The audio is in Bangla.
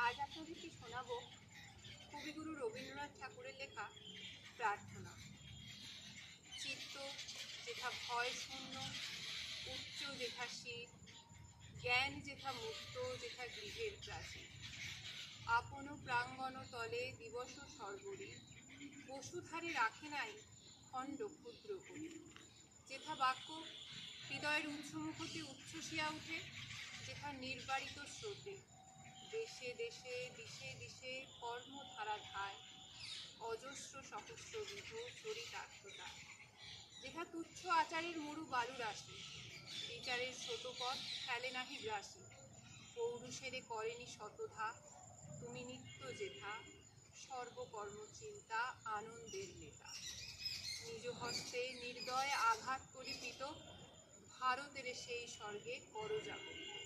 আজ আপনাদেরকে শোনাবো কবিগুরু রবীন্দ্রনাথ ঠাকুরের লেখা প্রার্থনা। চিত্ত যেথা ভয় শূন্য, উচ্চ যেথা শীত, জ্ঞান যেথা মুক্ত, যেথা গৃহের প্রাচীর। আপন প্রাঙ্গণ তলে দিবস সর্বরী, বসুধারে রাখে নাই খণ্ড ক্ষুদ্র করি। যেথা বাক্য হৃদয়ের উচ্চমুখ হতে উচ্ছ্বসিয়া উঠে, যেথা নির্বারিত স্রোতে দেশে দেশে দিশে দিশে কর্মধারা ধায়, অজস্র সহস্রবিধ চরিতার্থতা। যেথা তুচ্ছ আচারের মরু বালু রাশি, বিচারের স্রোতপথ ফেলে নাহি গ্রাসী। পৌরুষেরে করেনি শতধা, তুমি নিত্য যেথা সর্বকর্ম চিন্তা আনন্দের নেতা। নিজ হস্তে নির্দয় আঘাত করিপিত, ভারতের সেই স্বর্গে করজাগরিত।